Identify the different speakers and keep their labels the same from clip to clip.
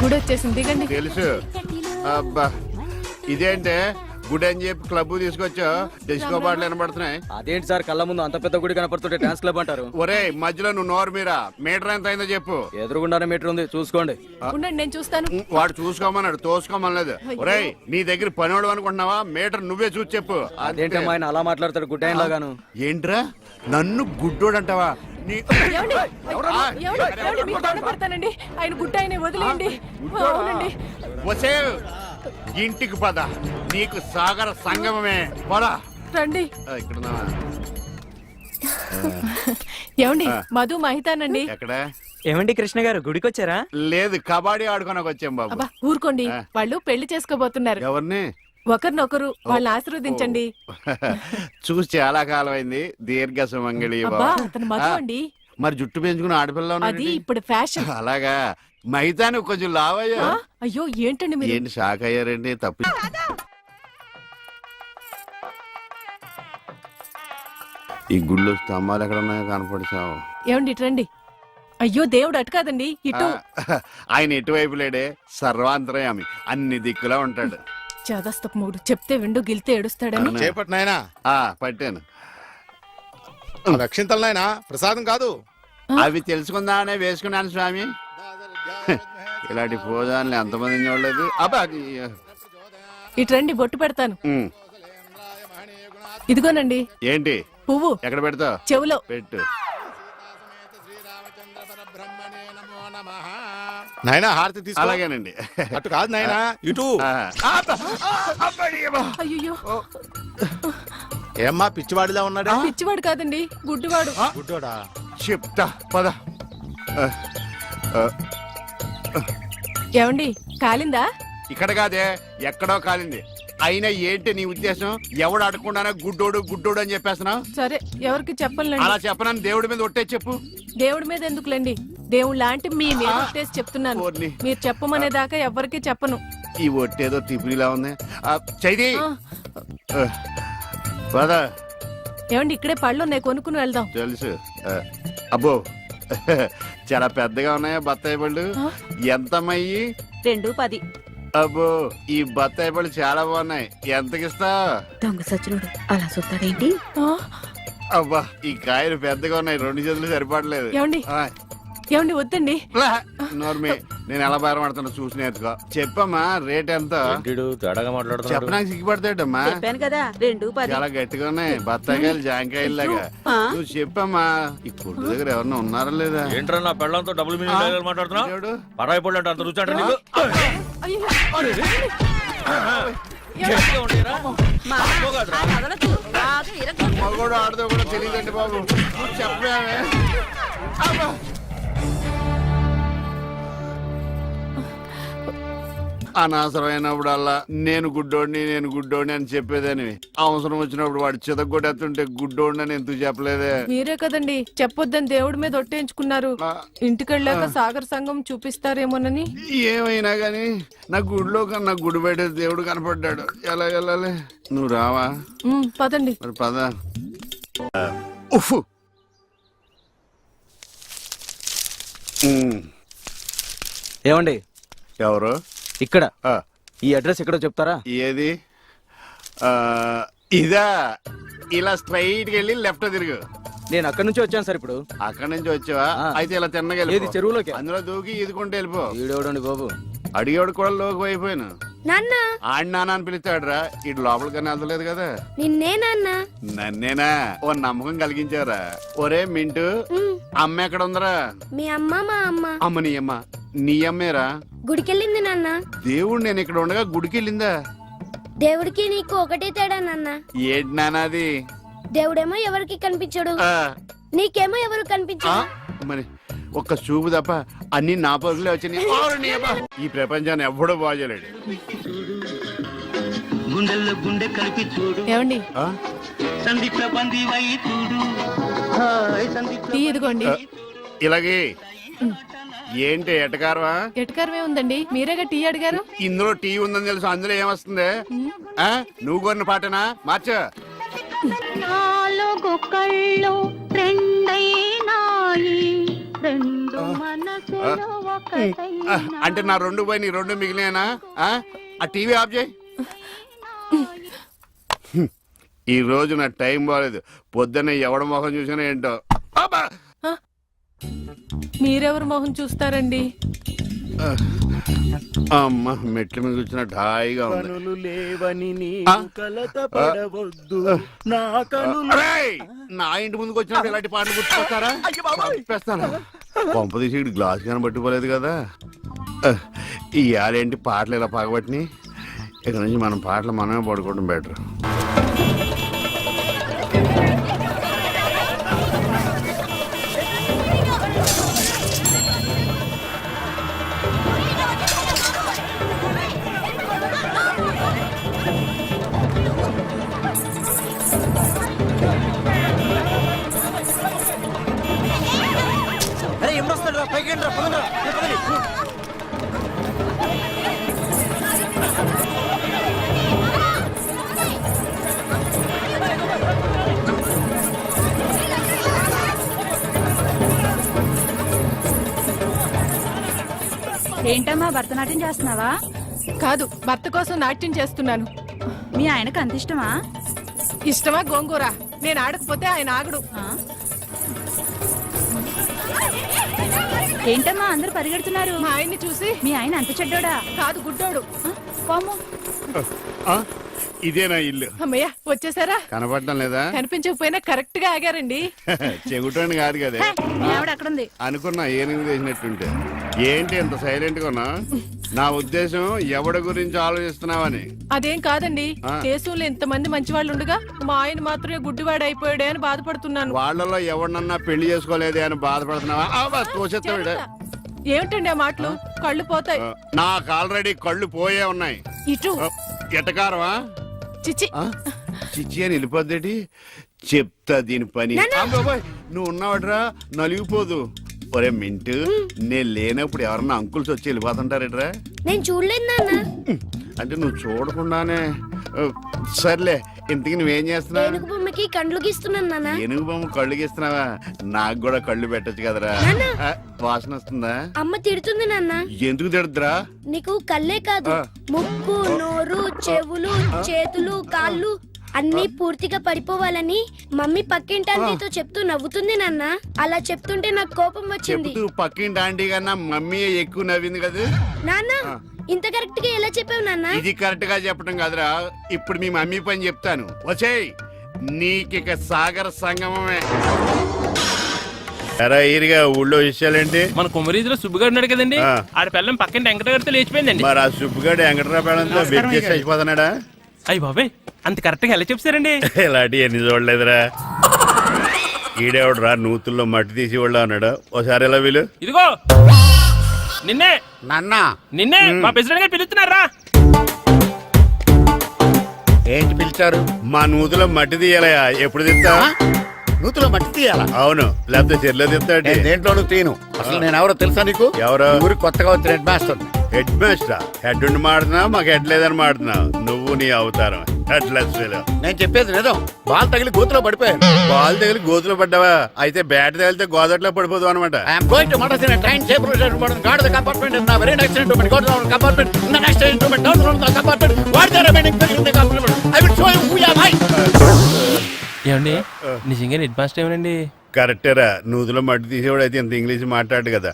Speaker 1: గుడి వచ్చేసింది, దిగండి.
Speaker 2: తెలుసు. అబ్బా ఇదేంటే గుడి అని చెప్పి క్లబ్ తీసుకొచ్చా, డిస్కో పాటలు వినబడుతున్నాయి.
Speaker 3: అదేంటి సార్, కళ్ళ ముందు అంత పెద్ద గుడి కనపడుతుంటే డాన్స్ క్లబ్ అంటారు?
Speaker 2: ఒరే మధ్యలో నువ్వు నోరు మీరా, మీటర్ ఎంత అయిందో చెప్పు.
Speaker 3: ఎదురుగుండానే మీటర్ ఉంది, చూసుకోండి.
Speaker 1: ఉండండి, నేను చూస్తాను.
Speaker 2: వాడు చూసుకోమన్నాడు, తోసుకోమనలేదు. ఒరే నీ దగ్గర పనివాడు అనుకుంటున్నావా? మీటర్ నువ్వే చూసి చెప్పు.
Speaker 3: అదేంటి అమ్మా ఆయన అలా మాట్లాడతాడు గుడ్ ఆయన లాగాను?
Speaker 2: ఏంట్రా నన్ను గుడ్డోడు అంటావా?
Speaker 1: ఏమండి? ఏమండి? మీకు దండం పెడతానండి, ఆయన గుడ్డ ఆయన వదిలేయండి. అవునండి.
Speaker 2: వసే ఇంటికి పద, నీకు సాగర సంగమమే. పద
Speaker 1: రండి.
Speaker 2: ఇక్కడ
Speaker 1: ఏమండి? మధు మహితానండి.
Speaker 2: ఎక్కడ?
Speaker 4: ఏమండి కృష్ణ గారు గుడికి వచ్చారా?
Speaker 2: లేదు, కబడ్డీ ఆడుకోనకు వచ్చాం బాబు.
Speaker 1: అబ్బా ఊరుకోండి, వాళ్ళు పెళ్లి చేసుకోబోతున్నారు.
Speaker 2: ఎవరిని?
Speaker 1: ఒకరినొకరు వాళ్ళని ఆశీర్వదించండి.
Speaker 2: చూసి చాలా కాలం అయింది. దీర్ఘ సుమంగళి.
Speaker 1: అతను మధు అండి.
Speaker 2: మరి జుట్టు పెంచుకుని ఆడపిల్ల
Speaker 1: అది ఇప్పుడు ఫ్యాషన్.
Speaker 2: అలాగా? మైతాని కొంచెం లావయ్యా.
Speaker 1: అయ్యో ఏంటండి మీరు?
Speaker 2: ఏంటి షాక్ అయ్యారండి? తప్పు. ఈ గుళ్ళు స్తంభాలు ఎక్కడ ఉన్నాయో కనపడిచావు.
Speaker 1: ఏమండి ఇటు రండి. అయ్యో దేవుడు అటు కాదండి, ఇటు.
Speaker 2: ఆయన ఎటువైపు లేడే, సర్వాంతరయామి, అన్ని దిక్కులా ఉంటాడు.
Speaker 1: చదస్తపు మూడు చెప్తే విండు, గిల్తే ఏడుస్తాడని.
Speaker 5: చేపట్టు నాయనా.
Speaker 2: పట్టాను.
Speaker 5: రక్షింతలు నాయనా, ప్రసాదం కాదు.
Speaker 2: అవి తెలుసుకుందామనే వేసుకున్నాను స్వామి. ఇలాంటి పూజాన్ని ఎంతమంది చూడలేదు. అబ్బా
Speaker 1: ఇటు రండి, బొట్టు పెడతాను. ఇదిగోనండి.
Speaker 2: ఏంటి?
Speaker 1: పువ్వు.
Speaker 2: ఎక్కడ పెడతావు?
Speaker 1: చెవులో
Speaker 2: పెట్టు.
Speaker 5: నాయనా హారతి తీసుకో.
Speaker 2: అలాగేనండి.
Speaker 5: అటు కాదు నాయనా, ఇటు.
Speaker 1: అయ్యో
Speaker 5: ఏమ్మా పిచ్చివాడిలా ఉన్నాడా?
Speaker 1: పిచ్చివాడు కాదండి, గుడ్డివాడు.
Speaker 5: గుడ్డోడా?
Speaker 2: చెప్తా పద.
Speaker 1: ఏమండి కాలిందా?
Speaker 2: ఇక్కడ కాదే, ఎక్కడో కాలింది. అయినా ఏంటి నీ ఉద్దేశం? ఎవడు అడగకుండానే గుడ్డోడు గుడ్డోడు అని చెప్పేస్తున్నావు?
Speaker 1: సరే ఎవరికి చెప్పలేండి.
Speaker 2: అలా చెప్పనని దేవుడి మీద ఒట్టే చెప్పు.
Speaker 1: దేవుడి మీద ఎందుకులేండి, దేవుడు లాంటి మీ మీద ఒట్టేసి చెప్తున్నాను. మీరు చెప్పమనేదాకా ఎవరికి చెప్పను.
Speaker 2: ఈ ఒట్టేదో తిప్పిలా ఉంది. చైది పద.
Speaker 1: ఏమండి ఇక్కడే పళ్ళు ఉన్నాయి, కొనుక్కుని వెళ్దాం.
Speaker 2: తెలుసు. అబ్బో చాలా పెద్దగా ఉన్నాయా బత్తాయి పళ్ళు? ఎంతమయ్యి?
Speaker 6: 2.10.
Speaker 2: అబ్బో ఈ బత్తాయి పళ్ళు చాలా బాగున్నాయి. ఎంతకిస్తా?
Speaker 6: దొంగ సచ్చినోడు అలా చూస్తాడేంటి?
Speaker 2: అబ్బా ఈ కాయలు పెద్దగా ఉన్నాయి, 2 చేతులు సరిపడలేదు.
Speaker 1: ఏమండి ఏమండి వద్దండి.
Speaker 2: నోర్మి, నేను ఎలా బేరమాడుతున్నా చూసి నేర్చుకో. చెప్పమ్మా రేట్ ఎంత? చెప్పడానికి సిగ్గుపడతాడమ్మా.
Speaker 6: చెప్పాను కదా 2.10.
Speaker 2: చాలా గట్టిగా ఉన్నాయి బత్తాయికాయలు, జాంకాయలు లాగా. నువ్వు చెప్పమ్మా. ఈ కొట్టు దగ్గర ఎవరన్నా ఉన్నారా లేదా?
Speaker 7: ఏంట్రా నా పెళ్ళంతో డబుల్ మీనింగ్ మాట్లాడుతున్నావు? పరాయి పళ్ళు అంటే అంత రుచి అంటే నీకు?
Speaker 2: మగోడు ఆడదో కూడా తెలియదండి బాబు. నువ్వు చెప్పావే. అనవసరమైనప్పుడల్లా నేను గుడ్డోడిని అని చెప్పేదని, అవసరం వచ్చినప్పుడు వాడు చితగొట్టేస్తుంటే గుడ్డోడిని అని ఎందుకు చెప్పలేదే?
Speaker 1: మీరే కదండి చెప్పొద్దని దేవుడి మీద ఒట్టేయించుకున్నారు. ఇంటికెళ్ళాక సాగర్ సంఘం చూపిస్తారేమోనని.
Speaker 2: ఏమైనా గాని నా గుడిలో కన్నా గుడి బయట దేవుడు కనపడ్డాడు. ఎలా వెళ్ళాలి? నువ్వు రావా?
Speaker 1: పదండి.
Speaker 2: మరి పద. ఉఫ్.
Speaker 3: ఏమండి?
Speaker 2: ఎవరు?
Speaker 3: ఇక్కడ ఈ అడ్రస్ ఎక్కడో చెప్తారా?
Speaker 2: ఏది? ఇదా? ఇలా స్ట్రైట్ గా వెళ్ళి లెఫ్ట్ తిరుగు.
Speaker 3: నేను అక్కడి నుంచి వచ్చాను సార్. ఇప్పుడు
Speaker 2: అక్కడి నుంచి వచ్చావా? అయితే ఇలా తిన్నగా
Speaker 3: ఏది చెరువులోకి?
Speaker 2: అందులో దూకి ఈదుకుంటే వెళ్ళిపో.
Speaker 3: ఈడేవడండి బాబు,
Speaker 2: అడిగేవాడు కూడా లోకి అయిపోయాను.
Speaker 8: నాన్న
Speaker 2: ఆడి నాన్న అని పిలుస్తాడురా. ఇటు లోపలికన్నా వెళ్తలేదు కదా.
Speaker 8: నిన్నే నాన్న.
Speaker 2: నన్నేనా? ఓ నమ్మకం కలిగించారా? ఒరే మింటూ, అమ్మ ఎక్కడ ఉందరా?
Speaker 8: మీ అమ్మ మా అమ్మ.
Speaker 2: అమ్మ నీ అమ్మ? నీ అమ్మేరా?
Speaker 8: గుడికెళ్ళింది నాన్న.
Speaker 2: దేవుడు నేను ఇక్కడ ఉండగా గుడికి వెళ్ళిందా?
Speaker 8: దేవుడికి నీకు ఒకటే తేడా నాన్న.
Speaker 2: ఏంటి నానాది?
Speaker 8: దేవుడేమో ఎవరికి కనిపించడు, నీకేమో ఎవరు కనిపించడు.
Speaker 2: మరి ఒక్క చూపు తప్ప అన్ని నా పరుగులే వచ్చినాయి. ఈ ప్రపంచాన్ని ఎవ్వడూ బాగోలేడు.
Speaker 1: ఏమండి ఇదిగోండి.
Speaker 2: ఇలాగే ఏంటి ఎటకారవా?
Speaker 1: ఎటకారమే ఉందండి, మీరేగా టీ అడిగారు.
Speaker 2: ఇందులో టీ ఉందని తెలుసు, అందులో ఏమొస్తుంది? నువ్వు కొన్న పాటనా? మార్చ.
Speaker 8: నాలుగు కళ్ళు రెండైనాయి, రెండు మనసు
Speaker 2: అంటే నా 2 పోయి నీ 2 మిగిలినా? ఆ టీవీ ఆఫ్ చేయి. ఈ రోజు నా టైం బాగాలేదు. పొద్దున్నే ఎవడ మొహం చూసినా ఏంటో. అబ్బా!
Speaker 1: మీరెవరు మొహం చూస్తారండి?
Speaker 2: అమ్మ మెట్ల మీద కూర్చున్నట్టు హాయిగా ఉంది.
Speaker 3: కనులు లేవని
Speaker 2: ఆ?
Speaker 3: కలత పడవద్దు నా
Speaker 2: అరేయ్! నా ఇంటి ముందుకు వచ్చినప్పుడు ఇలాంటి పాటలు గుర్తుకొస్తారా? చంపేస్తాను. పంప తీసి ఇటు గ్లాస్ కానీ పట్టుకోలేదు కదా. ఈ ఆడేంటి పాటలు ఇలా పగబట్టినాయి. ఇక నుంచి మనం పాటలు మనమే పడుకోవడం బెటర్.
Speaker 6: ఏంటమ్మా భరతనాట్యం చేస్తున్నావా?
Speaker 1: కాదు, భర్త కోసం నాట్యం చేస్తున్నాను.
Speaker 6: మీ ఆయనకు అంత ఇష్టమా?
Speaker 1: ఇష్టమా గోంగూర? నేను ఆడకపోతే ఆయన ఆగడు.
Speaker 6: ఏంటమ్మా అందరూ పరిగెడుతున్నారు?
Speaker 1: మా ఆయన్ని చూసి.
Speaker 6: మీ ఆయన అంత చెడ్డోడా?
Speaker 1: కాదు, గుడ్డోడు.
Speaker 6: పాము.
Speaker 2: ఇదేనా ఇల్లు?
Speaker 1: అమ్మయ్య, వచ్చేసారా?
Speaker 2: కనపడటం లేదా?
Speaker 1: కనిపించకపోయినా కరెక్ట్ గా ఆగారండి.
Speaker 2: చెగుటోని కాదు కదా.
Speaker 6: మీ ఆవిడ అక్కడుంది.
Speaker 2: అనుకున్నా ఏనుగు చేసినట్టుంటే. ఏంటి ఎంత సైలెంట్ గా ఉన్నా? నా ఉద్దేశం ఎవడి గురించి ఆలోచిస్తున్నావని.
Speaker 1: అదేం కాదండి, దేశంలో ఇంతమంది మంచి వాళ్ళు ఉండగా మా ఆయన మాత్రమే గుడ్డివాడు అయిపోయాడే అని బాధపడుతున్నాను.
Speaker 2: వాళ్ళలో ఎవరినన్నా పెళ్లి చేసుకోలేదే అని బాధపడుతున్నావా? తోచెత్తావిడ.
Speaker 1: ఏమిటండి ఆ మాటలు? కళ్ళు పోతాయి.
Speaker 2: నాకు ఆల్రెడీ కళ్ళు పోయే ఉన్నాయి.
Speaker 1: ఇటు
Speaker 2: ఎటకారమా?
Speaker 1: చిచి.
Speaker 2: చిచ్చి అని వెళ్ళిపోద్దేటి? చెప్తా దీని పని. బాబోయ్, నువ్వు ఉన్నావట్రా, నలిగిపోదు. ఒరే మింటు, నేను లేనప్పుడు ఎవరన్నా అంకుల్స్ వచ్చి వెళ్ళిపోతుంటారేట్రా?
Speaker 8: నేను చూడలేదు నాన్న.
Speaker 2: అంటే నువ్వు చూడకుండానే. సర్లే, ఇంతకి నువ్వేం చేస్తున్నావు?
Speaker 8: ఏనుగు బొమ్మకి కండ్లు గీస్తున్నాను నాన్న.
Speaker 2: ఏనుగు బొమ్మ కళ్ళు గీస్తున్నావా? నాకు కూడా కళ్ళు పెట్టచ్చు కదరా. వాసన వస్తుందా?
Speaker 8: అమ్మ తిడుతుంది నాన్న.
Speaker 2: ఎందుకు తిడద్దురా?
Speaker 8: నీకు కళ్ళే కాదు, ముక్కు, నోరు, చెవులు, చేతులు, కాళ్ళు అన్ని పూర్తిగా పడిపోవాలని మమ్మీ పక్కింటి చెప్తూ నవ్వుతుంది నాన్న. అలా చెప్తుంటే నాకు కోపం వచ్చింది.
Speaker 2: చెప్తూ పక్కింటి ఆంటీ కన్నా మమ్మీ ఎక్కువ నవ్వింది కదా
Speaker 8: నాన్న. ఇంత కరెక్ట్ గా ఎలా చెప్పావు నాన్న?
Speaker 2: ఇది కరెక్ట్ గా చెప్పడం కాదురా. ఇప్పుడు మీ మమ్మీ పని చెప్తాను. వచ్చేయ్, నీకిక సాగర సంగమమే. ఈరిగా ఊళ్ళో విషయాలేంటి?
Speaker 7: మన కుమరీజులో సుబ్బుగాడు ఉన్నాడు కదండి, ఆడ పిల్లం పక్కన వెంకటగారితో లేచిపోయిందండి.
Speaker 2: మరి ఆ సుబ్బుగాడు వెంకటరావు పిల్లంతో వెక్కేసి అయిపోతున్నాడా?
Speaker 7: అయ్యి బాబాయ్, అంత కరెక్ట్ గా ఎలా చెప్తారండి?
Speaker 2: ఇలాంటి ఎన్ని చూడలేదురా. ఈడేవడరా నూతుల్లో మట్టి తీసి వాళ్ళు అన్నాడు. ఓసారి ఎలా వీలు?
Speaker 7: ఇదిగో నిన్నే
Speaker 2: నాన్నా,
Speaker 7: నిన్నే మా ప్రెసిడెంట్ గారు పిలుస్తున్నారా?
Speaker 2: ఏంటి పిలిచారు? మా నూతులో మట్టి తీయాలయా. ఎప్పుడు తీస్తా?
Speaker 5: నూతులో మట్టి తీయాలా?
Speaker 2: అవును, లేకపోతే చెర్లో తీస్తాడు.
Speaker 5: దేంట్లోనూ తీను. అసలు నేను ఎవరో తెలుసా నీకు?
Speaker 2: ఎవరు?
Speaker 5: ఊరికి కొత్తగా వచ్చిన head master.
Speaker 2: Head master? Head ఉండి మాడుతున్నావు, మాకు హెడ్ లేదని మాడుతున్నావు. నువ్వు నీ అవతారం హెడ్లెస్.
Speaker 5: నేను చెప్పేది నిజం. బాల్ తగిలి గోతులో పడిపోయాను.
Speaker 2: బాల్ తగిలి గోతులో పడ్డావా? అయితే బ్యాట్ తగిలితే గోదట్లో పడిపోదు అనమాట.
Speaker 5: ఐఎమ్ గోయింగ్ టు మడసిన ట్రైన్ చేపర్ god the compartment in very next instrument go down compartment in the next instrument down from the compartment what the remaining thing in the compartment I will show you who you are.
Speaker 7: ఏమండి నిజంగా head master ఏమనండి?
Speaker 2: కరెక్టేరా, నూతులో మట్టి తీసేవాడు అయితే ఇంత English మాట్లాడు కదా.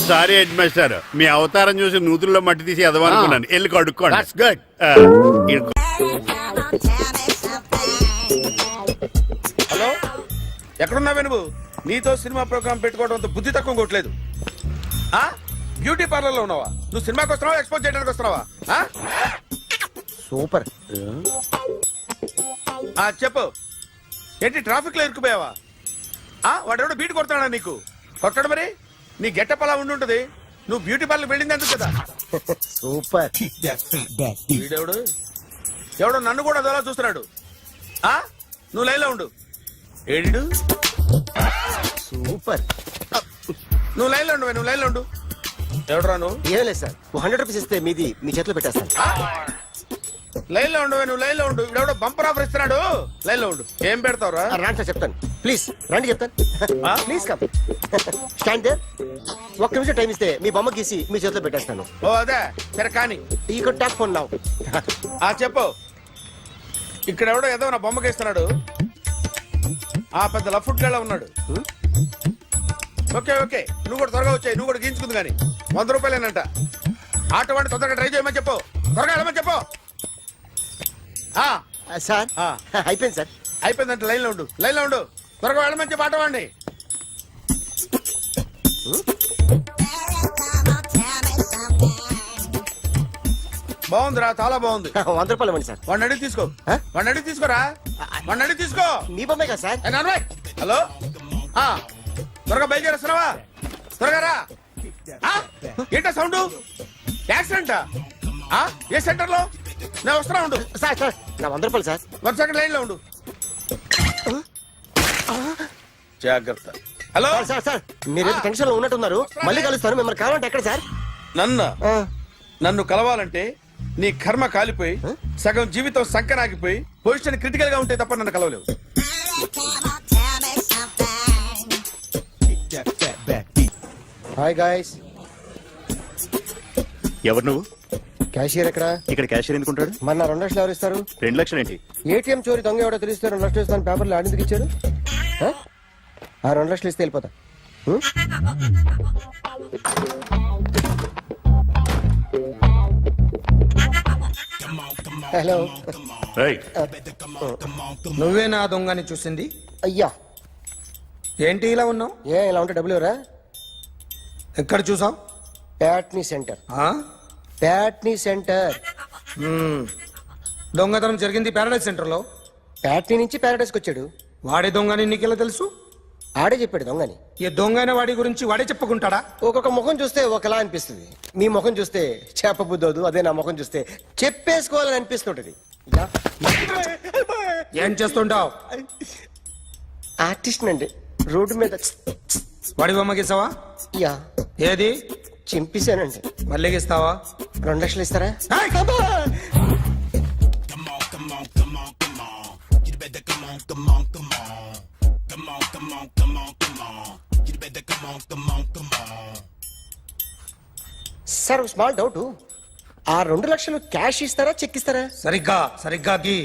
Speaker 2: Sorry head master, మీ అవతారం చూసి నూతుల్లో మట్టి తీసి ఎదవనుకున్నాను. వెళ్ళి కడుక్కోండి.
Speaker 5: That's good.
Speaker 9: హలో, ఎక్కడున్నావే నువ్వు? నీతో సినిమా ప్రోగ్రామ్ పెట్టుకోవడంతో బుద్ధి తక్కువ కొట్టలేదు. బ్యూటీ పార్లర్ లో ఉన్నావా? నువ్వు సినిమాకి వస్తున్నావా, ఎక్స్పోజ్ చేయడానికి వస్తున్నావా?
Speaker 5: సూపర్.
Speaker 9: చెప్పు, ఏంటి ట్రాఫిక్ లో ఇరుక్కుపోయావా? వాడెవడో బీట్ కొడతాడా నీకు? కొట్టాడు మరి. నీ గెట్టప్ అలా ఉండుంటది. నువ్వు బ్యూటీ పార్లర్ వెళ్ళింది ఎందుకు కదా?
Speaker 5: సూపర్.
Speaker 9: వీడెవడు? ఎవడో నన్ను కూడా అదోలా చూస్తున్నాడు. నువ్వు లైన్లో ఉండు. ఏడు
Speaker 5: సూపర్.
Speaker 9: నువ్వు లైన్లో ఉండు, నువ్వు లైన్లో ఉండు. ఎవడరా నువ్వు?
Speaker 5: ఏం లేదు సార్, 100 రూపీస్ ఇస్తే మీది మీ చేతిలో పెట్టేస్తాను.
Speaker 9: లైన్ లో ఉండు నువ్వు లైన్ లో ఉండు ఇవిడెవడో బంపర్ ఆఫర్ ఇస్తున్నాడు లైన్ లో ఉండు ఏం పెడతావురా
Speaker 10: రాండి సార్ చెప్తాను ప్లీజ్ రండి చెప్తాను ప్లీజ్ కమ్ స్టాండ్ దేర్ ఒక్క నిమిషం టైం ఇస్తే మీ బొమ్మ గీసి మీ చేతిలో పెట్టేస్తాను
Speaker 9: ఓ అదే సరే కానీ
Speaker 10: ఈ కుడ్ టాక్ ఫోన్ నౌ
Speaker 9: చెప్పు ఇక్కడ ఎవడో ఏదో నా బొమ్మకి ఇస్తున్నాడు ఆ పెద్ద లఫుట్ గళ్ళ ఉన్నాడు ఓకే ఓకే నువ్వు కూడా త్వరగా వచ్చాయి నువ్వు కూడా గీంచుకుంది కానీ 100 రూపాయలేనంట ఆటో వాడిని తొందరగా ట్రై చేయమని చెప్పు త్వరగా వెళ్ళమని చెప్పు
Speaker 10: సార్ అయిపోయింది సార్
Speaker 9: అయిపోయిందంటే లైన్ లో ఉండు త్వరగా వెళ్ళమని చెప్పు ఆటో వాడిని బాగుందిరా చాలా బాగుంది
Speaker 10: 100 రూపాయలు ఇవ్వండి సార్
Speaker 9: వాడిని అడిగి తీసుకో వాడిని అడిగి తీసుకోరా వాడిని అడిగి తీసుకో
Speaker 10: మీ బొమ్మే కదా సార్
Speaker 9: ఏ నాన్నబాయ్, హలో త్వరగా బయలుదేరేస్తున్నావా త్వరగా రా ఏంటా సౌండ్ యాక్సిడెంటా ఏ సెంటర్ లో నేను వస్తున్నా ఉండు
Speaker 10: సార్ సార్ నా 100 రూపాయలు సార్
Speaker 9: 1 సెకండ్ లైన్ లో ఉండు జాగ్రత్త హలో
Speaker 10: సార్ సార్ సార్ మీరు టెన్షన్ లో ఉన్నట్టున్నారు మళ్ళీ కలుస్తాను మిమ్మల్ని కావాలంటే ఎక్కడ సార్
Speaker 9: నన్ను కలవాలంటే నీ కర్మ కాలిపోయి సగం జీవితం సంకనాగిపోయి పొజిషన్ క్రిటికల్ గా ఉంటే తప్ప నన్ను కలవలేవు
Speaker 10: హాయ్ గాయ్స్
Speaker 11: ఎవరు నువ్వు?
Speaker 10: క్యాషియర్ ఎక్కడ
Speaker 11: ఇక్కడ క్యాషియర్ ఎందుకుంటాడు?
Speaker 10: మన 2 లక్షలు ఎవరు ఇస్తారు?
Speaker 11: 2 లక్షలు ఏంటి?
Speaker 10: ఏటీఎం చోరీ దొంగ ఎవడో తెలిస్తే 2 లక్షలు ఇస్తాను పేపర్లు ఆడిందుకు ఇచ్చాడు ఆ 2 లక్షలు ఇస్తే వెళ్ళిపోతా హలో
Speaker 11: ఏయ్,
Speaker 3: నువ్వే నా దొంగని చూసింది
Speaker 10: అయ్యా
Speaker 3: ఏంటి ఇలా ఉన్నావు
Speaker 10: ఇలా ఉంటే డబ్బులు ఎవరా?
Speaker 3: ఎక్కడ చూసావు
Speaker 10: ప్యాట్నీ సెంటర్ ప్యాట్నీ సెంటర్
Speaker 3: దొంగతనం జరిగింది ప్యారడైజ్ సెంటర్ లో
Speaker 10: ప్యాట్నీ నుంచి ప్యారడైస్కి వచ్చాడు.
Speaker 3: వాడే దొంగని నీకెలా తెలుసు
Speaker 10: ఆడే చెప్పాడు దొంగని.
Speaker 3: ఈ దొంగైన వాడి గురించి వాడే చెప్పుకుంటాడా
Speaker 10: ఒక్కొక్క ముఖం చూస్తే ఒకలా అనిపిస్తుంది. మీ ముఖం చూస్తే చేప బుద్ధోదు, అదే నా ముఖం చూస్తే చెప్పేసుకోవాలని అనిపిస్తుంటది.
Speaker 3: ఏం చేస్తుంటావు
Speaker 10: ఆర్టిస్ట్ అండి రోడ్డు మీద
Speaker 3: వాడి బొమ్మ గీసావా
Speaker 10: యా
Speaker 3: ఏది
Speaker 10: చింపేశానండి.
Speaker 3: మళ్ళీ గీస్తావా
Speaker 10: 2 లక్షలు ఇస్తారా? సార్ స్మాల్ డౌట్, ఆ 2 లక్షలు క్యాష్ ఇస్తారా చెక్ ఇస్తారా?
Speaker 3: సరిగ్గా గీ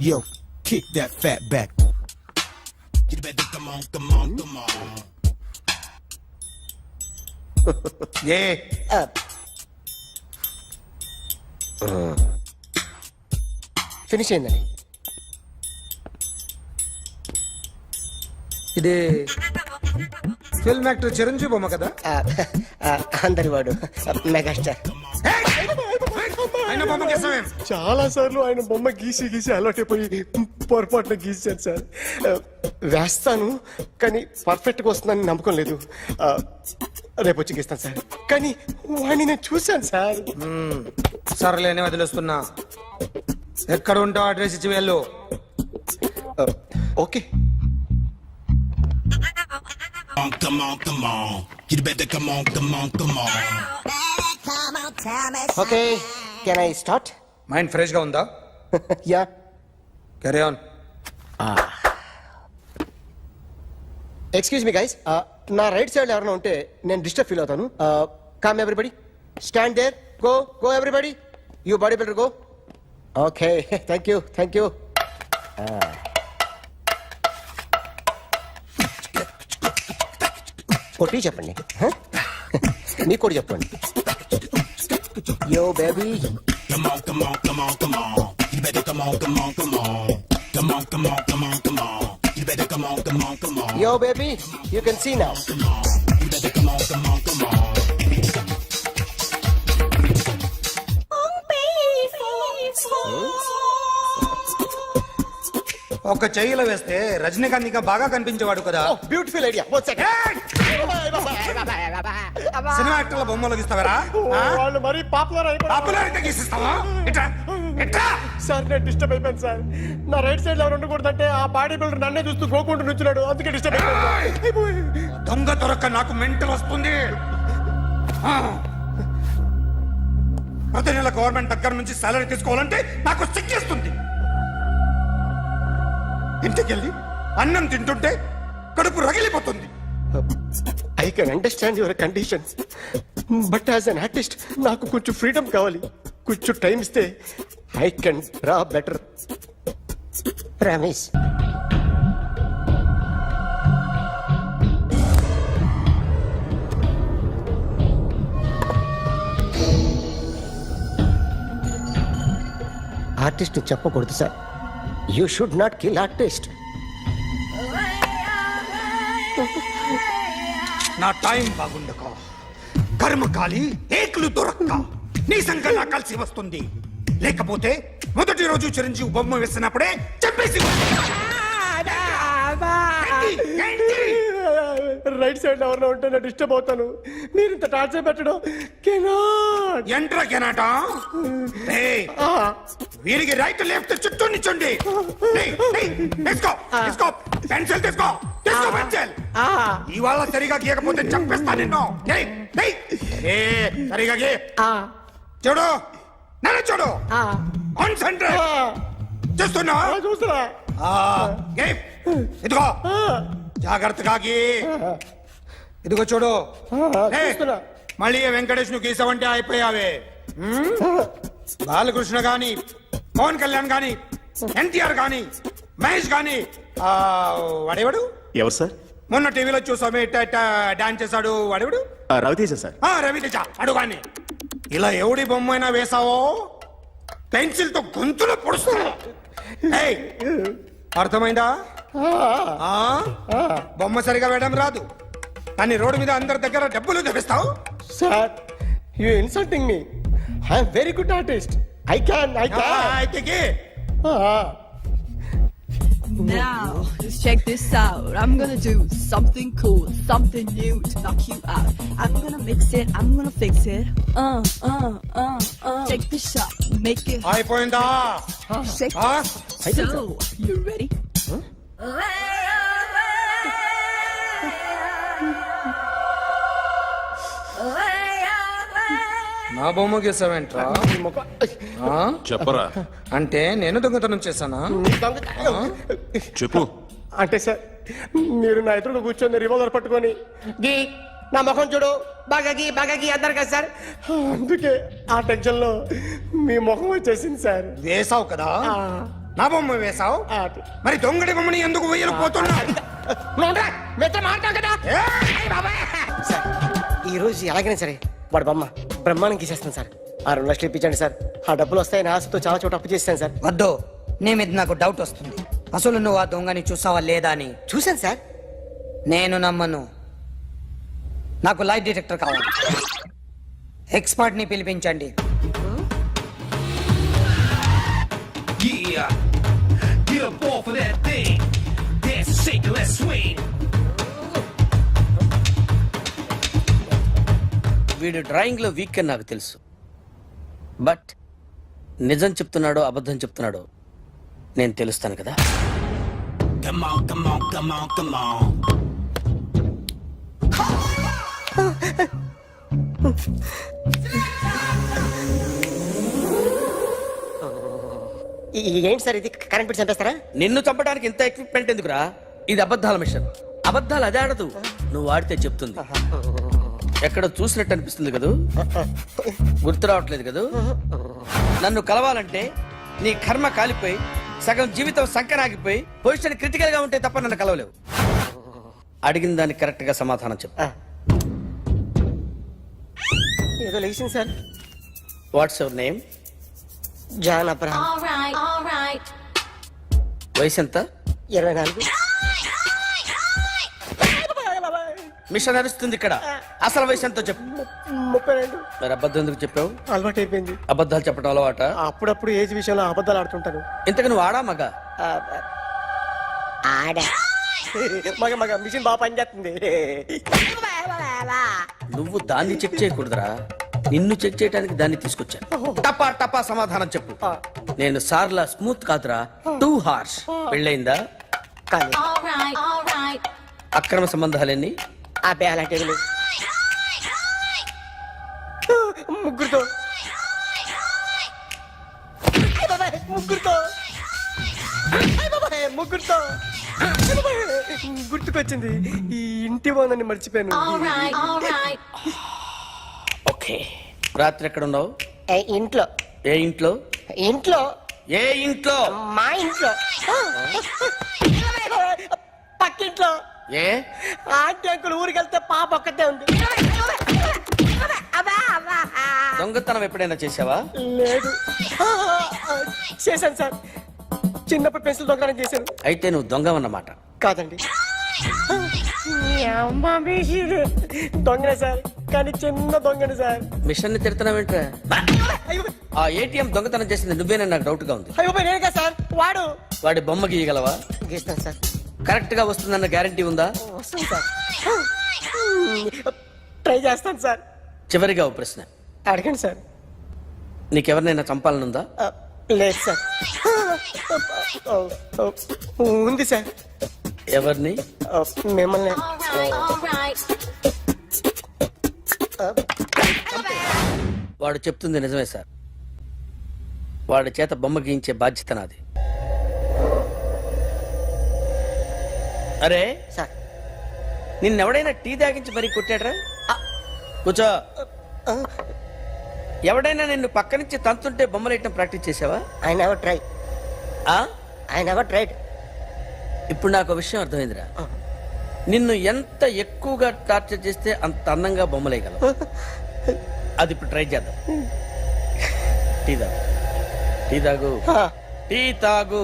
Speaker 12: Yo, kick that fat back. You better come on.
Speaker 3: A
Speaker 10: finish అయిందండి.
Speaker 3: ఇది ఫిల్మ్ యాక్టర్ చిరంజీవి బొమ్మ కదా
Speaker 10: అందరి వాడు మెగాస్టార్.
Speaker 3: ఆయన బొమ్మ గీసావేం
Speaker 10: చాలా సార్లు ఆయన బొమ్మ గీసి అలవాటైపోయి పొరపాటున గీసాను సార్. వేస్తాను కానీ పర్ఫెక్ట్ గా వస్తుందని నమ్మకం లేదు. రేపు వచ్చి గీస్తాను సార్. కానీ వాడిని నేను చూశాను సార్.
Speaker 3: సర్లేని వదిలేస్తున్నా. ఎక్కడ ఉంటావు అడ్రస్ ఇచ్చి వెళ్ళు.
Speaker 10: Okay
Speaker 12: Come on. You better come on.
Speaker 10: Okay can I start?
Speaker 3: Mind fresh గా ఉందా?
Speaker 10: Yeah
Speaker 3: carry on.
Speaker 10: Excuse me guys, నా రైట్ సైడ్ ఎవరైనా ఉంటే నేను డిస్టర్బ్ ఫీల్ అవుతాను. Come everybody, stand there, go everybody, you body builder go. Okay thank you. కొట్టి చెప్పండి, నీకు కూడా చెప్పండి. Yo baby
Speaker 12: Come on. You better come on. Come on. You better come on.
Speaker 10: Yo, baby, you can see now.
Speaker 12: You better come on.
Speaker 3: ఒక చెయ్యిలో వేస్తే రజనీకాంత్ ఇంకా బాగా కనిపించేవాడు కదా.
Speaker 10: Oh, beautiful idea. One second.
Speaker 3: Cinema యాక్టర్ల బొమ్మలు గీస్తావరా?
Speaker 10: వాళ్ళు మరీ పాపులర్
Speaker 3: పాపులారిటీ గీసిస్తావా? ఇట్రా.
Speaker 10: సార్ నేను డిస్టర్బ్ అయిపోయాను సార్. నా రైట్ సైడ్ ఎవరు ఉండకూడదంటే ఆ బాడీ బిల్డర్ నన్నే చూస్తూ గోకుంటూ నుంచున్నాడు, అందుకే డిస్టర్బ్ అయిపోయాను.
Speaker 3: దొంగ దొరక్క నాకు మెంటల్ వస్తుంది. ప్రతి నెల గవర్నమెంట్ దగ్గర నుంచి సాలరీ తీసుకోవాలంటే నాకు సిగ్గేస్తుంది. ఇంటికెళ్ళి అన్నం తింటుంటే కడుపు రగిలిపోతుంది. I can understand your conditions, but as an artist నాకు కొంచెం ఫ్రీడమ్ కావాలి. కొంచెం టైం ఇస్తే I can draw better. Ramesh, artist చెప్పకూడదు sir. You should not kill artist. నా టైం బాగుండక కర్మకాలి ఏకులు దొరక్క నీ సంఘం నాకు కలిసి వస్తుంది. లేకపోతే మొదటి రోజు చిరంజీవి బొమ్మ వేసినప్పుడే చెప్పేసి రైట్ సైడ్ ఎవరిలో ఉంటే నేను డిస్టర్బ్ అవుతాను. మీరు ఇంత టార్చర్ పెట్టడం ఎంట్రా కెనాటా. వీరికి రైట్ లెఫ్ట్ చుట్టూ నిచ్చండి. పెన్సిల్ తీసుకో, తీసుకో పెన్సిల్. ఇవాళ సరిగా గీయకపోతే చంపేస్తా నిన్ను. సరిగా గీ. చూడు, నన్ను చూడు. కాన్సంట్రేట్ చూస్తున్నా. ఇదిగో జాగ్రత్తగా గీ. ఇదిగో చూడు. మళ్ళీ వెంకటేష్ ను గీసావంటే అయిపోయావే. బాలకృష్ణ గాని, పవన్ కళ్యాణ్ గాని, ఎన్టీఆర్ గాని, మహేష్ గాని, వాడేవాడు
Speaker 11: ఎవరు సార్?
Speaker 3: మొన్న టీవీలో చూసామే డాన్స్ చేశాడు వాడేవాడు?
Speaker 11: రవితేజ సార్.
Speaker 3: రవితేజ అడుగాని. ఇలా ఎవడి బొమ్మైనా వేసావో పెన్సిల్ తో గొంతులో పొడుస్తా. అర్థమైందా? బొమ్మ సరిగా వేయడం రాదు కానీ రోడ్డు మీద అందరి దగ్గర డబ్బులు తెప్పిస్తావు. Sir, you insulting me. I am very good artist. I can అయితే
Speaker 1: Now, just check this out. I'm gonna do something cool, something new to knock you out. I'm gonna mix it, I'm gonna fix it. Take the shot, make it.
Speaker 3: అయిపోయిందా?
Speaker 1: Shake it. So, you ready?
Speaker 3: నా బొమ్మ గీసావేంట్రా?
Speaker 11: చెప్పరా.
Speaker 3: అంటే నేను దొంగతనం చేశానా?
Speaker 11: చెప్పు.
Speaker 10: అంటే సార్, మీరు నా ఎదురు కూర్చొని రివాల్వర్ పట్టుకొని గీ నా ముఖం చూడు బాగా గీ అన్నారు కదా సార్. అందుకే ఆ టెన్షన్ లో మీ ముఖం వచ్చేసింది సార్. వేసావు కదా, నా బొమ్మ వేసావు. మరి దొంగడి బొమ్మని ఎందుకు వేయలు పోతున్నా? ఈ రోజు ఎలాగైనా సరే వాడు బొమ్మ బ్రహ్మాండం గీసేస్తాను సార్. 2 లక్షలు ఇప్పించండి సార్. ఆ డబ్బులు వస్తాయని ఆశతో చాలా చోట అప్పు చేస్తాను సార్.
Speaker 13: వద్దు, నీ మీద నాకు డౌట్ వస్తుంది. అసలు నువ్వు ఆ దొంగని చూసావా లేదా అని.
Speaker 10: చూశాను సార్.
Speaker 13: నేను నమ్మను. నాకు లైట్ డిటెక్టర్ కావాలి. ఎక్స్పర్ట్ ని పిలిపించండి.
Speaker 5: వీడు డ్రాయింగ్ లో వీక్ అని నాకు తెలుసు. బట్ నిజం చెప్తున్నాడో అబద్ధం చెప్తున్నాడో నేను తెలుస్తాను కదా.
Speaker 12: Come on, come on, come on, come on.
Speaker 10: ఏంటి సార్ ఇది? కరెంట్ బిల్ చంపేస్తారా?
Speaker 5: నిన్ను చంపడానికి ఇంత ఎక్విప్మెంట్ ఎందుకురా? ఇది అబద్ధాల మిషన్. అబద్ధాలు అదే ఆడదు, నువ్వు ఆడితే చెప్తుంది. ఎక్కడ చూసినట్టు అనిపిస్తుంది కదూ, గుర్తు రావట్లేదు కదూ. నన్ను కలవాలంటే నీ కర్మ కాలిపోయి సగం జీవితం సంకరాగిపోయి పొజిషన్ క్రిటికల్ గా ఉంటే తప్ప నన్ను కలవలేవు. అడిగిన దానికి కరెక్ట్ గా సమాధానం చెప్పు.
Speaker 10: ఏదో లేచింది sir.
Speaker 5: What's your name?
Speaker 10: John Abraham.
Speaker 5: వయసు ఎంత?
Speaker 10: 24.
Speaker 5: మిషన్ నడుస్తుంది ఇక్కడ. అసలు వయసు ఎంతో చెప్పు.
Speaker 10: 32.
Speaker 5: మరి అబద్ధం ఎందుకు చెప్పావు?
Speaker 10: అలవాటు అయిపోయింది.
Speaker 5: అబద్ధాలు చెప్పడం అలవాట?
Speaker 10: అప్పుడప్పుడు ఏజ్ విషయంలో అబద్ధాలు ఆడుతుంటాను.
Speaker 5: ఇంతకు నువ్వు ఆడా మగ?
Speaker 10: ఆడా. మగ మిషన్ బాగా పనిచేస్తుంది.
Speaker 5: నువ్వు దాన్ని చెక్ చేయకూడదురా, నిన్ను చెక్ చేయడానికి దాన్ని తీసుకొచ్చాను. టపా టపా సమాధానం చెప్పు. నేను సార్లా స్మూత్ కాదురా, టూ హార్ష్. పెళ్ళయిందా? అక్రమ సంబంధాలన్నీ?
Speaker 10: అబ్బే అలాంటి ముగ్గురుతో. ముగ్గురుతో అయ్ బాబాయ్, ముగ్గురుతో అయ్ బాబాయ్, గుర్తుకొచ్చింది ఈ ఇంటి బాగుందని మర్చిపోయాను.
Speaker 5: ఓకే, రాత్రి ఎక్కడ ఉన్నావు?
Speaker 10: ఇంట్లో.
Speaker 5: ఏ ఇంట్లో?
Speaker 10: ఇంట్లో.
Speaker 5: ఏ ఇంట్లో?
Speaker 10: మా ఇంట్లో. పక్కింట్లో.
Speaker 5: ఏ
Speaker 10: ఆంటీ అంకుల్ ఊరికి వెళ్తే పాప ఒక్కతే ఉంది.
Speaker 5: దొంగతనం ఎప్పుడైనా చేసావా?
Speaker 10: లేదు. చేశాను సార్, చిన్నప్పుడు పెన్సిల్ దొంగతనం చేశాను.
Speaker 5: అయితే నువ్వు దొంగ అన్నమాట.
Speaker 10: కాదండి, దొంగనే సార్, కానీ చిన్న దొంగనే సార్.
Speaker 5: మిషన్ ని తిడుతున్నావేంట్రా? ఆ ఏటీఎం దొంగతనం చేసింది నువ్వేనని నాకు డౌట్ గా ఉంది.
Speaker 10: అయ్యో నేను కదా సార్, వాడు.
Speaker 5: వాడి బొమ్మ గీయగలవా?
Speaker 10: గీస్తాను సార్.
Speaker 5: కరెక్ట్ గా వస్తుందన్న గ్యారంటీ ఉందా?
Speaker 10: వస్తాను సార్, ట్రై చేస్తాను సార్.
Speaker 5: చివరిగా ఓ ప్రశ్న
Speaker 10: అడగండి సార్.
Speaker 5: నీకెవరినైనా చంపాలనుందా?
Speaker 10: లేదు సార్. ఉంది సార్.
Speaker 5: ఎవరిని?
Speaker 10: మిమ్మల్ని.
Speaker 5: వాడు చెప్తుంది నిజమే సార్. వాడి చేత బొమ్మ గీయించే బాధ్యత నాది. అరే
Speaker 10: సార్,
Speaker 5: నిన్నెవడైనా టీ తాగించి మరీ కొట్టాడ్రా? కూర్చో. ఎవడైనా నిన్ను పక్క నుంచి తంతుంటే బొమ్మలేయటం ప్రాక్టీస్ చేసావా?
Speaker 10: I never try. I never tried.
Speaker 5: ఇప్పుడు నాకు ఒక విషయం అర్థమైందిరా. నిన్ను ఎంత ఎక్కువగా టార్చర్ చేస్తే అంత అందంగా బొమ్మలేయగలవు. అది ఇప్పుడు ట్రై చేద్దాం. టీ తాగు, టీ తాగు, టీ తాగు.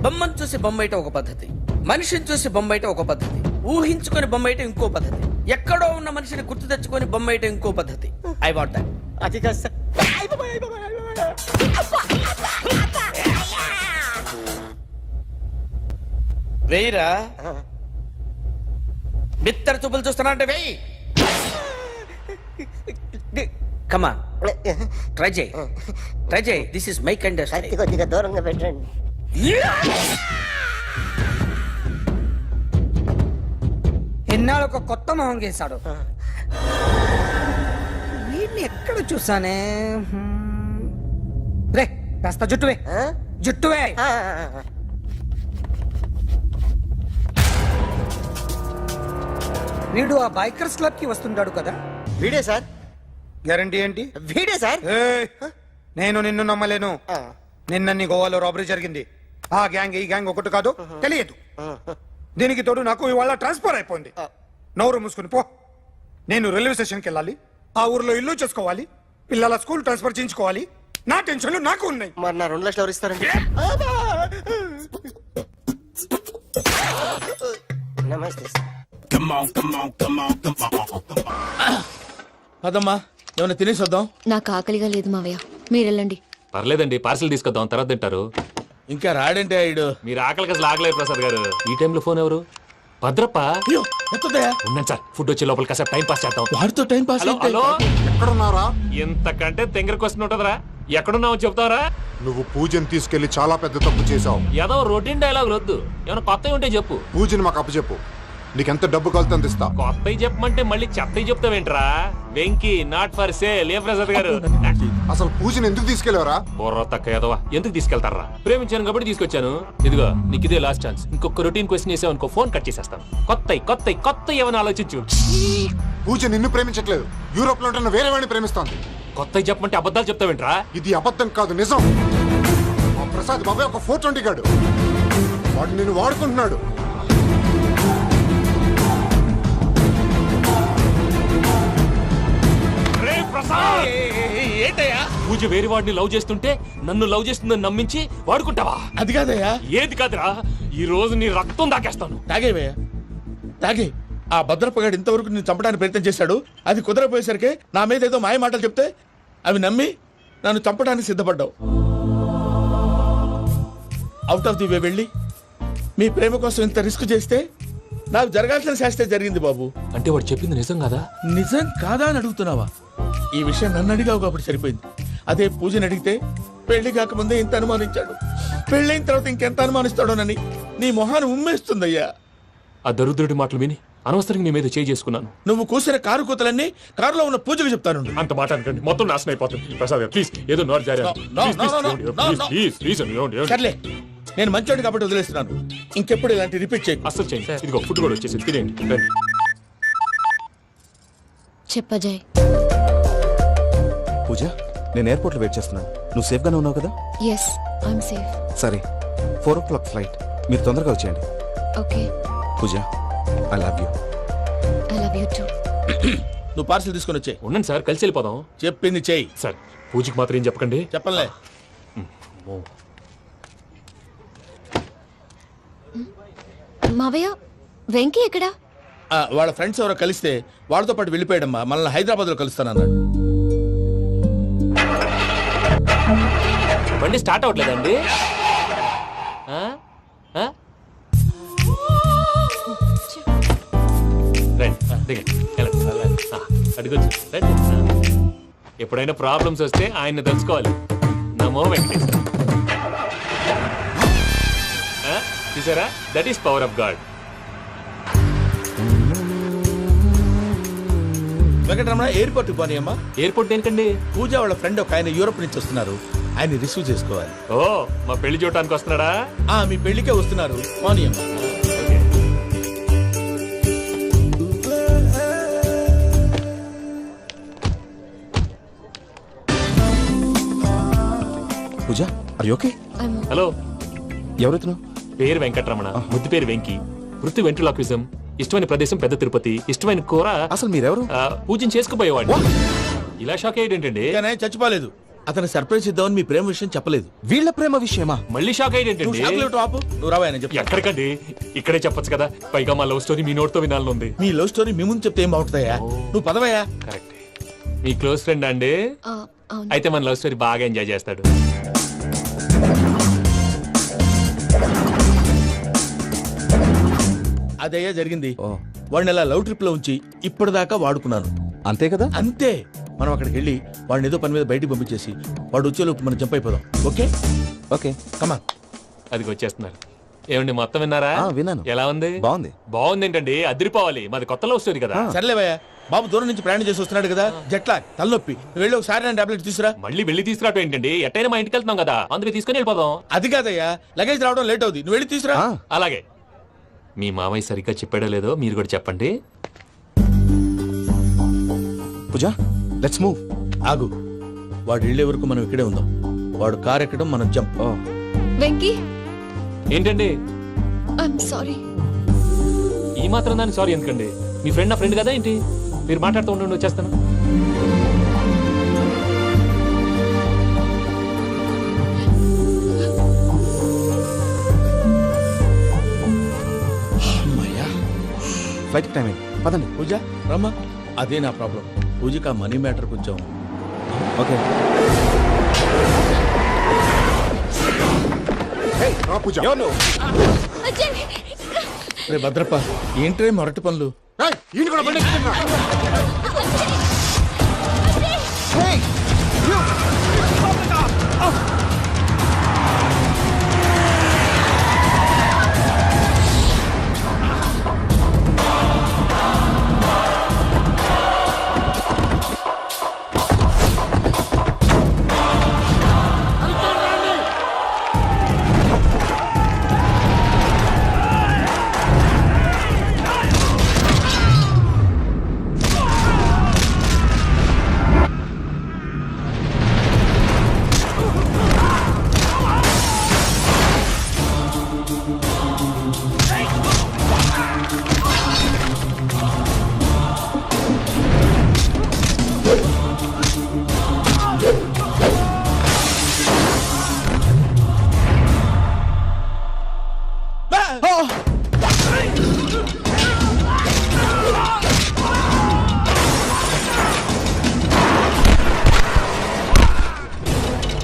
Speaker 5: బొమ్మను చూసి బొమ్మేయటం ఒక పద్ధతి, మనిషిని చూసి బొమ్మేయటం ఒక పద్ధతి, ఊహించుకొని బొమ్మేయటం ఇంకో పద్ధతి, ఎక్కడో ఉన్న మనిషిని గుర్తు తెచ్చుకొని బొమ్మేయటం ఇంకో పద్ధతి. I want that.
Speaker 10: అది కాదు సార్.
Speaker 5: వెయ్యిరా. బిత్తర చూపులు చూస్తున్నా అంటే వెయ్యి. కమా, ట్రై చేయి, ట్రై చేయి. This is my kind.
Speaker 10: కొద్దిగా దూరంగా పెట్టండి.
Speaker 13: ఎన్నాళ్ళు ఒక కొత్త మొహం గీశాడు. వీడిని ఎక్కడ చూసానే? రే కాస్త జుట్టువే, జుట్టువే. వీడు ఆ బైకర్స్ క్లబ్ కి వస్తుంటాడు కదా?
Speaker 10: వీడే సార్.
Speaker 3: గ్యారంటీ ఏంటి?
Speaker 10: వీడే సార్.
Speaker 3: నేను నిన్ను నమ్మలేను. నిన్న నీ గోవాలో రాబరీ జరిగింది. ఆ గ్యాంగ్ ఈ గ్యాంగ్ ఒకటి కాదు, తెలియదు. దీనికి తోడు నాకు ఇవాళ ట్రాన్స్ఫర్ అయిపోయింది. నోరు మూసుకుని పో. నేను రైల్వే స్టేషన్కి వెళ్ళాలి, ఆ ఊర్లో ఇల్లు చేసుకోవాలి, పిల్లల స్కూల్ ట్రాన్స్ఫర్ చేయించుకోవాలి. నా టెన్షన్లు నాకు ఉన్నాయి.
Speaker 10: మరి నా 2 లక్షలు ఎవరు ఇస్తారండి? నమస్తే sir.
Speaker 12: Come on, come on, come on, come on, come on.
Speaker 7: అదమ్మా ఏమైనా తినేసి వద్దాం.
Speaker 6: నాకు ఆకలిగా లేదు మావయ్య, మీరు వెళ్ళండి.
Speaker 11: పర్లేదండి, పార్సిల్ తీసుకొద్దాం, తర్వాత తింటారు.
Speaker 7: ఇంకా రాడంటే ఆయుడు.
Speaker 11: మీరు ఆకలికి అసలు ఆగలేదు ప్రసాద్ గారు. ఈ టైంలో ఫోన్ ఎవరు? భద్రప్ప.
Speaker 7: అయ్యో ఎత్తదయ్యా.
Speaker 11: ఉన్నాను సార్, ఫుడ్ వచ్చే లోపల కాసేపు టైం పాస్ చేద్దాం.
Speaker 7: వాడితో టైం పాస్.
Speaker 11: హలో హలో,
Speaker 2: ఎక్కడున్నారా?
Speaker 11: ఇంతకంటే తెంగర క్వశ్చన్ ఉంటుందిరా. ఎక్కడున్నావు చెప్తావరా?
Speaker 2: నువ్వు పూజని తీసుకెళ్లి చాలా పెద్ద తప్పు చేశావు.
Speaker 11: ఏదో రొటీన్ డైలాగ్ వద్దు, ఏమైనా కొత్తవి ఉంటే చెప్పు.
Speaker 2: పూజని మాకు అప్పచెప్పు, నీకెంత డబ్బు కలితే అంత ఇస్తా.
Speaker 11: కొత్తవి చెప్పమంటే మళ్ళీ చెత్తవి చెప్తావేంట్రా? Venky not for sale. ఏ ప్రసాద్ గారు,
Speaker 2: అసలు పూజని ఎందుకు తీసుకెళ్లేవరా?
Speaker 11: బుర్ర తక్క ఏదవా, ఎందుకు తీసుకెళ్తారా? ప్రేమించాను కాబట్టి తీసుకొచ్చాను. ఇదిగో నీకు ఇదే లాస్ట్ ఛాన్స్. ఇంకొక రొటీన్ క్వశ్చన్ చేసావు అనుకో, ఫోన్ కట్ చేసేస్తాను. కొత్త ఏమైనా ఆలోచించు.
Speaker 2: పూజ నిన్ను ప్రేమించట్లేదు, యూరోప్ లో ఉంటున్న వేరే వాడిని ప్రేమిస్తాంది.
Speaker 11: కొత్తవి చెప్పమంటే అబద్ధాలు చెప్తావేంట్రా?
Speaker 2: ఇది అబద్ధం కాదు, నిజం. మా ప్రసాద్ బాబాయ్ ఒక 420 గాడు, వాడు నిన్ను వాడుకుంటున్నాడు.
Speaker 11: ఏంటయ్యా? పూజ వేరే వాడిని లవ్ చేస్తుంటే నన్ను లవ్ చేస్తుందని నమ్మించి వాడుకుంటావా?
Speaker 7: అది కాదయ్యా.
Speaker 11: ఏది కాదురా, ఈ రోజు నీ రక్తం దాకేస్తాను.
Speaker 7: తాగేవయ్యా, తాగే. ఆ భద్రప్పగాడు ఇంతవరకు నేను చంపడానికి ప్రయత్నం చేశాడు. అది కుదరపోయేసరికి నా మీద ఏదో మాయ మాటలు చెప్తే అవి నమ్మి నన్ను చంపడానికి సిద్ధపడ్డావు. అవుట్ ఆఫ్ ది వే వెళ్ళి మీ ప్రేమ కోసం ఇంత రిస్క్ చేస్తే నాకు జరగాల్సిన శాస్త్రే జరిగింది బాబు.
Speaker 11: అంటే వాడు చెప్పింది నిజం కదా?
Speaker 7: నిజం కాదా అని అడుగుతున్నావా? ఈ విషయం నన్ను అడిగావు కాబట్టి సరిపోయింది. అదే పూజని అడిగితే పెళ్లి కాకముందే ఇంత అనుమానించాడు, పెళ్ళైన తర్వాత ఇంకెంత అనుమానిస్తాడోనని నీ మొహాన్ని ఉమ్మేస్తుందయ్యా.
Speaker 11: ఆ దరిద్రుడి మాటలు విని అనవసరంగా నీ మీద చేయి చేసుకున్నాను.
Speaker 7: నువ్వు కూసిన కారు కూతలన్నీ కారులో ఉన్న పూజకు చెప్తాను.
Speaker 11: అంత మాట అనకండి, మొత్తం నాశనం అయిపోతుంది. ప్రసాద్ ప్లీజ్ ఏదో నోరు జారీ.
Speaker 7: సర్లే, నేను మంచోడు కాబట్టి వదిలేస్తున్నాను. ఇంకెప్పుడు ఇలాంటి రిపీట్ చేయి.
Speaker 11: అసలు చేయండి. ఇదిగో ఫుడ్ కూడా వచ్చేసి తినేయండి. రండి.
Speaker 6: చెప్పజాయ్.
Speaker 3: పూజ, నేను ఎయిర్పోర్ట్ లో వెయిట్ చేస్తున్నాను. నువ్వు సేఫ్ గానే ఉన్నావు కదా?
Speaker 6: Yes, I'm safe.
Speaker 3: సరే, 4 o'clock ఫ్లైట్. మీరు తొందరగా వచ్చేయండి.
Speaker 6: Okay.
Speaker 3: Pooja, I love you.
Speaker 6: I love you too.
Speaker 7: నువ్వు పార్సల్ తీసుకొని వచ్చే.
Speaker 11: ఉండండి సార్, కలిసి వెళ్ళిపోదాం.
Speaker 7: చెప్పింది చెయ్యి.
Speaker 11: సార్ పూజకి మాత్రం ఏం చెప్పకండి.
Speaker 7: చెప్పలే.
Speaker 6: మావయ్య, వెంకీ ఎక్కడా?
Speaker 7: వాళ్ళ ఫ్రెండ్స్ ఎవరో కలిస్తే వాళ్ళతో పాటు వెళ్ళిపోయాడమ్మా. మనల్ని హైదరాబాద్ లో కలుస్తానన్నాడు.
Speaker 11: బండి స్టార్ట్ అవ్వట్లేదండి. అడిగొచ్చు రండి. ఎప్పుడైనా ప్రాబ్లమ్స్ వస్తే ఆయన్ని తెలుసుకోవాలి. నమో వెంకటేశ్వర. చూసారా, that is power of God.
Speaker 7: Venkataramana, airport పోనీ అమ్మా.
Speaker 11: ఎయిర్పోర్ట్ దేనికండి?
Speaker 7: పూజ వాళ్ళ ఫ్రెండ్ ఒక ఆయన యూరోప్ నుంచి వస్తున్నారు. ఆయన రిసీవ్ చేసుకోవాలి.
Speaker 11: ఓ, మా పెళ్లి చూడటానికి వస్తున్నాడా?
Speaker 7: మీ పెళ్లికే వస్తున్నారు. పోనీ అమ్మా.
Speaker 3: పూజ, ఆర్ యు ఓకే?
Speaker 11: హలో,
Speaker 3: ఎవరైతున్నావు?
Speaker 11: పేరు వెంకటరమణ, ముద్దు పేరు వెంకి, వృత్తి వెంట్రులాక్విజం, ఇష్టమైన ప్రదేశం పెద్ద తిరుపతి, ఇష్టమైన కూర.
Speaker 3: అసలు మీరెవరు?
Speaker 11: పూజను చేసుకుపోయేవాడు. ఇలా షాక్ అయ్యేటండి.
Speaker 7: చచ్చిపోలేదు. అతను సర్ప్రైజ్ ఇద్దామని మీ ప్రేమ విషయం చెప్పలేదు.
Speaker 3: వీళ్ళ ప్రేమ విషయమా?
Speaker 11: మళ్ళీ షాక్ అయ్యేటండి.
Speaker 7: నువ్వు రావాయని చెప్పి.
Speaker 11: ఎక్కడికండి, ఇక్కడే చెప్పొచ్చు కదా. పైగా మా లవ్ స్టోరీ మీ నోటితో వినాలని ఉంది.
Speaker 7: మీ లవ్ స్టోరీ మీ ముందు చెప్తే ఏం బాగుంటుందయ్యా? నువ్వు పదవయ్యా.
Speaker 11: కరెక్ట్. మీ క్లోజ్ ఫ్రెండ్ అండి? అయితే మన లవ్ స్టోరీ బాగా ఎంజాయ్ చేస్తాడు.
Speaker 7: అదయ్యా జరిగింది. వాడిని అలా లవ్ ట్రిప్ లో ఉంచి ఇప్పటిదాకా వాడుకున్నాను.
Speaker 3: అంతే కదా?
Speaker 7: అంతే. మనం అక్కడికి వెళ్ళి వాడిని ఏదో పని మీద బయటికి పంపించేసి వాడు వచ్చేలోపు మనం జంప్ అయిపోదాం. ఓకే
Speaker 3: ఓకే,
Speaker 7: కమా.
Speaker 11: అది వచ్చేస్తున్నారు. ఏమండి, మొత్తం విన్నారా?
Speaker 3: విన్నాను.
Speaker 11: ఎలా ఉంది?
Speaker 3: బాగుంది.
Speaker 11: బాగుంది ఏంటండి, అదిరిపోవాలి. మాది కొత్త లవ్ స్టోరీ కదా.
Speaker 7: సర్లేవయ్యా, బాబు దూరం నుంచి ప్రయాణం చేసి వస్తున్నాడు కదా, జట్లా తలనొప్పి. నువ్వు వెళ్ళి ఒకసారి నా టాబ్లెట్ తీసుకురా.
Speaker 11: మళ్ళీ వెళ్ళి తీసుకురావటం ఏంటండి? ఎట్టైనా మా ఇంటికి వెళ్తున్నాం కదా, అందుకే తీసుకుని వెళ్ళిపోదాం.
Speaker 7: అది కాదయ్యా, లగేజ్ రావడం లేట్ అవుతుంది. నువ్వు వెళ్ళి తీసుకురా.
Speaker 11: అలాగే. మీ మామయ్య సరిగ్గా చెప్పాడో లేదో మీరు కూడా చెప్పండి.
Speaker 3: పూజ, లెట్స్ మూవ్.
Speaker 7: ఆగు, వాడు వెళ్ళే వరకు మనం ఇక్కడే ఉందాం. వాడు కార్ ఎక్కడం, మనం జంప్.
Speaker 6: వెంకీ,
Speaker 11: ఏంటండి?
Speaker 6: I'm sorry.
Speaker 11: ఈ మాత్రం దాన్ని సారీ ఎందుకండి? మీ ఫ్రెండ్ నా ఫ్రెండ్ కదా ఏంటి? మీరు మాట్లాడుతూ ఉండండి, వచ్చేస్తాను.
Speaker 3: ఫ్లైట్ టైం అయింది, పదండి.
Speaker 7: పూజ రమ్మా. అదే నా ప్రాబ్లం. పూజకి ఆ మనీ మ్యాటర్ కొంచెం.
Speaker 3: ఓకే.
Speaker 7: రే భద్రప్ప, ఏంట్రే మొరటి పనులు?